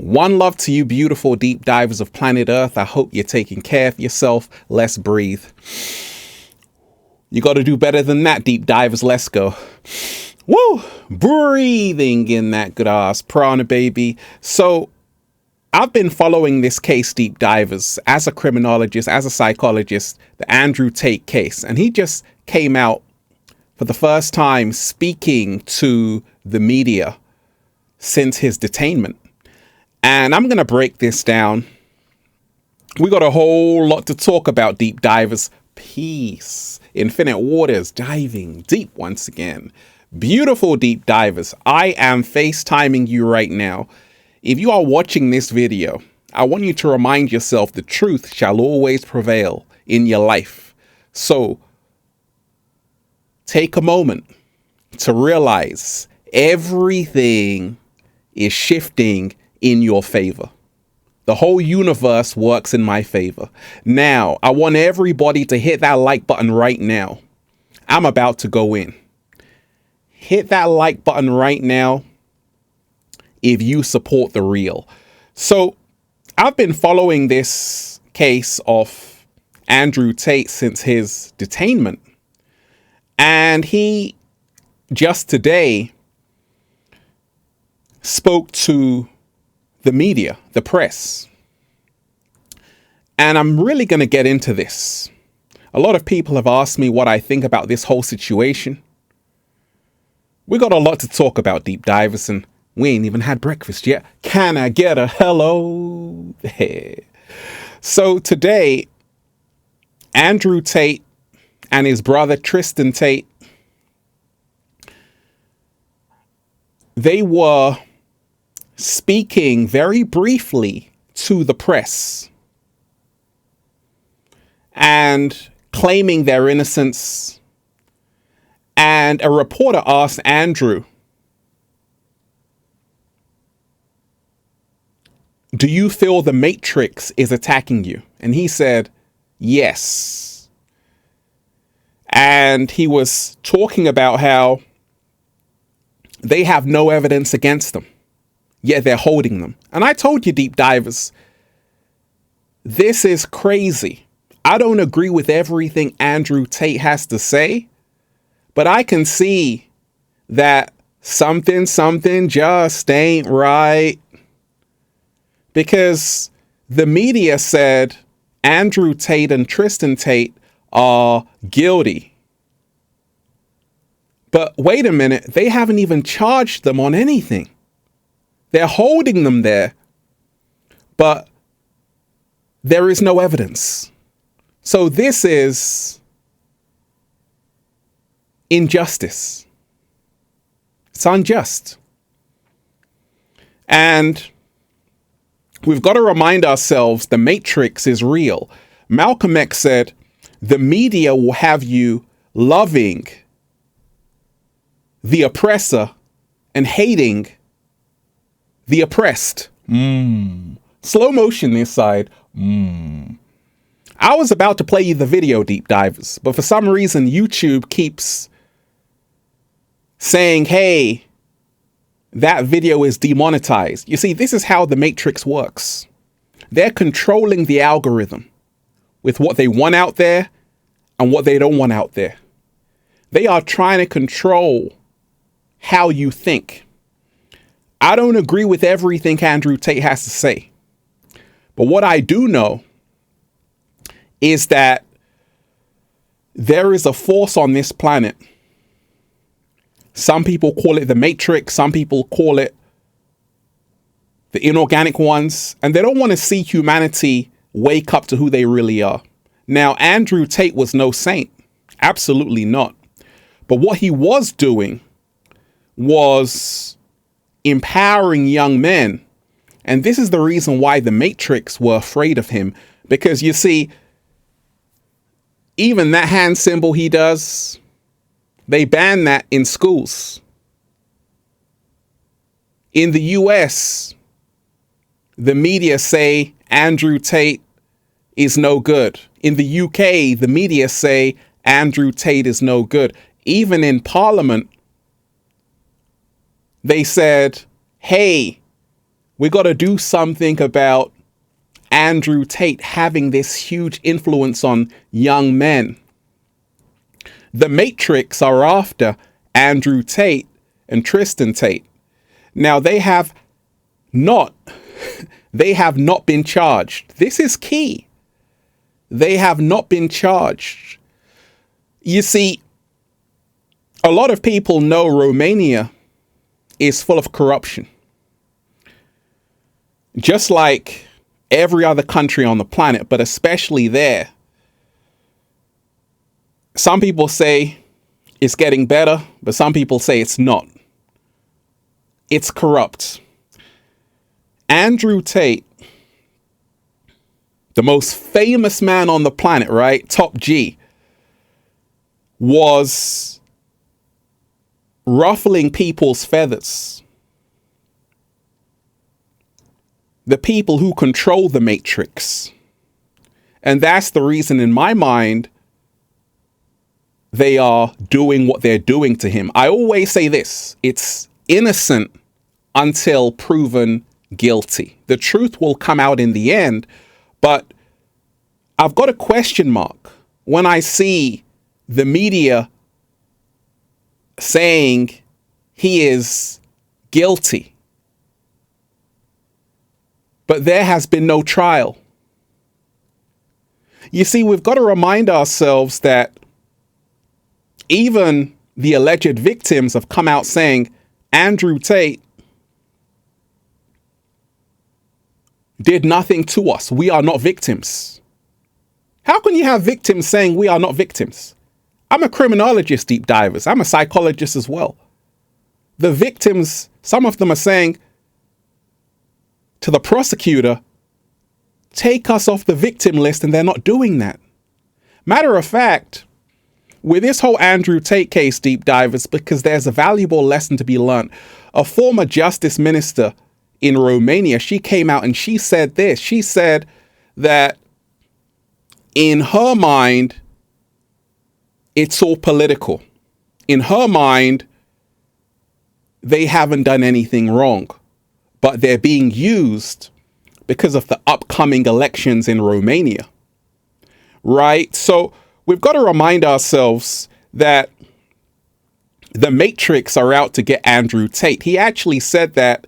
One love to you, beautiful deep divers of planet Earth. I hope you're taking care of yourself. Let's breathe. You got to do better than that, deep divers. Let's go. Woo! Breathing in that good ass prana, baby. So I've been following this case, deep divers, as a criminologist, as a psychologist, the Andrew Tate case. And he just came out for the first time speaking to the media since his detainment. And I'm going to break this down. We got a whole lot to talk about, deep divers. Peace. Infinite waters, diving deep once again. Beautiful deep divers. I am FaceTiming you right now. If you are watching this video, I want you to remind yourself the truth shall always prevail in your life. So take a moment to realize everything is shifting in your favor. The whole universe works in my favor. Now, I want everybody to hit that like button right now. I'm about to go in. Hit that like button right now if you support the real. So I've been following this case of Andrew Tate since his detainment. And he just today spoke to the media, the press. And I'm really going to get into this. A lot of people have asked me what I think about this whole situation. We got a lot to talk about, deep divers, and we ain't even had breakfast yet. Can I get a hello? So today, Andrew Tate and his brother Tristen Tate, they were speaking very briefly to the press and claiming their innocence. And a reporter asked Andrew, "Do you feel the Matrix is attacking you?" And he said, yes. And he was talking about how they have no evidence against them, yet they're holding them. And I told you, deep divers, this is crazy. I don't agree with everything Andrew Tate has to say, but I can see that something just ain't right. Because the media said Andrew Tate and Tristen Tate are guilty. But wait a minute, they haven't even charged them on anything. They're holding them there, but there is no evidence. So this is injustice. It's unjust. And we've got to remind ourselves the Matrix is real. Malcolm X said, the media will have you loving the oppressor and hating the oppressed. Slow motion this side. I was about to play you the video, deep divers, but for some reason YouTube keeps saying, hey, that video is demonetized. You see, this is how the Matrix works. They're controlling the algorithm with what they want out there and what they don't want out there. They are trying to control how you think. I don't agree with everything Andrew Tate has to say. But what I do know is that there is a force on this planet. Some people call it the Matrix. Some people call it the inorganic ones. And they don't want to see humanity wake up to who they really are. Now, Andrew Tate was no saint. Absolutely not. But what he was doing was empowering young men. And this is the reason why the Matrix were afraid of him. Because you see, even that hand symbol he does, they banned that in schools. In the US, the media say Andrew Tate is no good. In the UK, the media say Andrew Tate is no good. Even in Parliament, they said, hey, We got to do something about Andrew Tate having this huge influence on young men. The Matrix are after Andrew Tate and Tristen Tate. Now, they have not been charged. This is key. They have not been charged. You see, a lot of people know Romania is full of corruption. Just like every other country on the planet, but especially there. Some people say it's getting better, but some people say it's not. It's corrupt. Andrew Tate, the most famous man on the planet, right? Top G, was ruffling people's feathers. The people who control the Matrix. And that's the reason, in my mind, they are doing what they're doing to him. I always say this: it's innocent until proven guilty. The truth will come out in the end, but I've got a question mark when I see the media saying he is guilty, but there has been no trial. You see, we've got to remind ourselves that even the alleged victims have come out saying Andrew Tate did nothing to us. We are not victims. How can you have victims saying we are not victims? I'm a criminologist, deep divers. I'm a psychologist as well. The victims, some of them are saying to the prosecutor, take us off the victim list, and they're not doing that. Matter of fact, with this whole Andrew Tate case, deep divers, because there's a valuable lesson to be learned. A former justice minister in Romania, she came out and she said this. She said that in her mind, it's all political. In her mind, they haven't done anything wrong, but they're being used because of the upcoming elections in Romania. Right? So we've got to remind ourselves that the Matrix are out to get Andrew Tate. He actually said that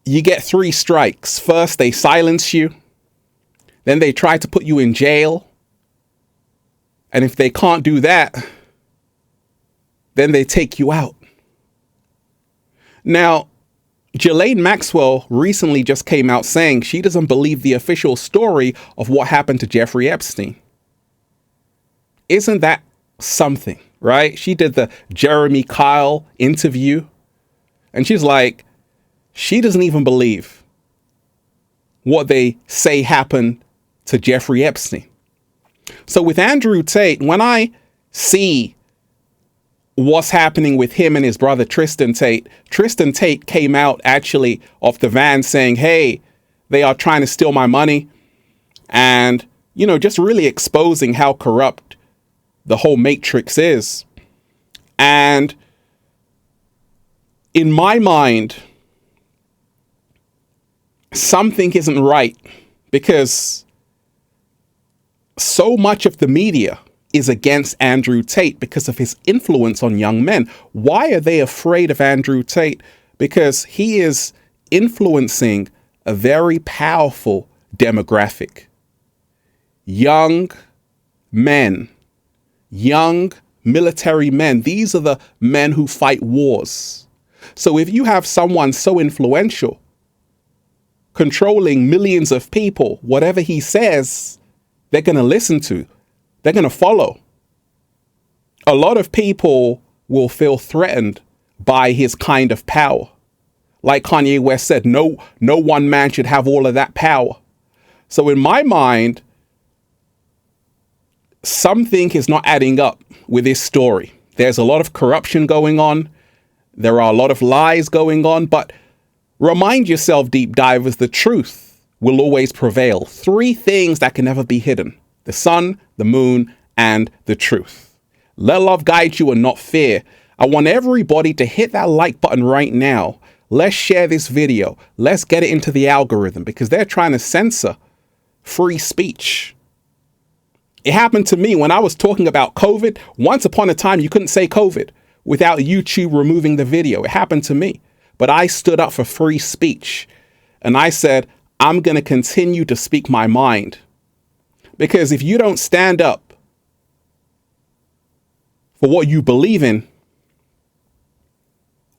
you get 3 strikes. First, they silence you. Then they try to put you in jail. And if they can't do that, then they take you out. Now, Ghislaine Maxwell recently just came out saying she doesn't believe the official story of what happened to Jeffrey Epstein. Isn't that something, right? She did the Jeremy Kyle interview, and she's like, she doesn't even believe what they say happened to Jeffrey Epstein. So with Andrew Tate, when I see what's happening with him and his brother Tristen Tate came out actually off the van saying, hey, they are trying to steal my money. And, you know, just really exposing how corrupt the whole Matrix is. And in my mind, something isn't right, because so much of the media is against Andrew Tate because of his influence on young men. Why are they afraid of Andrew Tate? Because he is influencing a very powerful demographic. Young men, young military men. These are the men who fight wars. So if you have someone so influential, controlling millions of people, whatever he says, they're going to listen to. They're going to follow. A lot of people will feel threatened by his kind of power. Like Kanye West said, no one man should have all of that power. So in my mind, something is not adding up with this story. There's a lot of corruption going on. There are a lot of lies going on. But remind yourself, deep divers, the truth will always prevail. 3 things that can never be hidden: the sun, the moon, and the truth. Let love guide you and not fear. I want everybody to hit that like button right now. Let's share this video. Let's get it into the algorithm because they're trying to censor free speech. It happened to me when I was talking about COVID. Once upon a time, you couldn't say COVID without YouTube removing the video. It happened to me. But I stood up for free speech. And I said, I'm going to continue to speak my mind. Because if you don't stand up for what you believe in,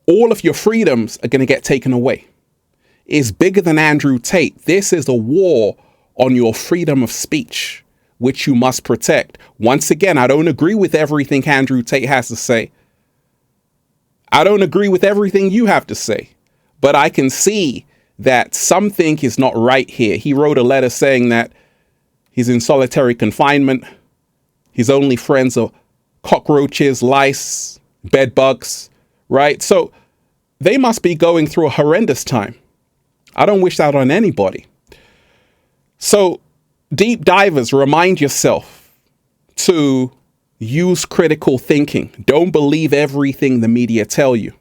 all of your freedoms are going to get taken away. It's bigger than Andrew Tate. This is a war on your freedom of speech, which you must protect. Once again, I don't agree with everything Andrew Tate has to say. I don't agree with everything you have to say, but I can see that something is not right here. He wrote a letter saying that he's in solitary confinement. His only friends are cockroaches, lice, bed bugs, right? So they must be going through a horrendous time. I don't wish that on anybody. So deep divers, remind yourself to use critical thinking. Don't believe everything the media tell you.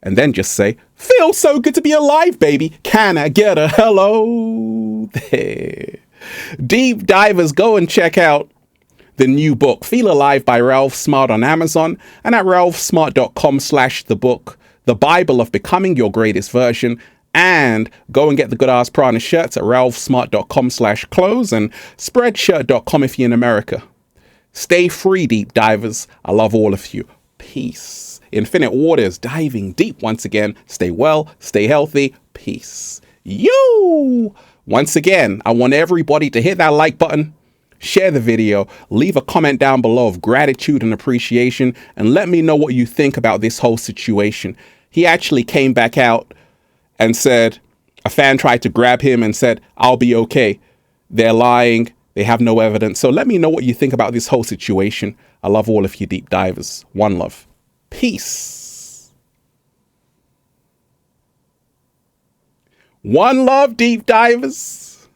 And then just say, feels so good to be alive, baby. Can I get a hello there? Deep divers, go and check out the new book, Feel Alive by Ralph Smart on Amazon and at ralphsmart.com/the book, The Bible of Becoming Your Greatest Version. And go and get the Good Ass Prana shirts at ralphsmart.com/clothes and spreadshirt.com if you're in America. Stay free, deep divers. I love all of you. Peace. Infinite waters, diving deep once again. Stay well, stay healthy. Peace. You. Once again, I want everybody to hit that like button, share the video, leave a comment down below of gratitude and appreciation, and let me know what you think about this whole situation. He actually came back out and said, a fan tried to grab him and said, I'll be okay. They're lying. They have no evidence. So let me know what you think about this whole situation. I love all of you deep divers. One love. Peace. One love, deep divers.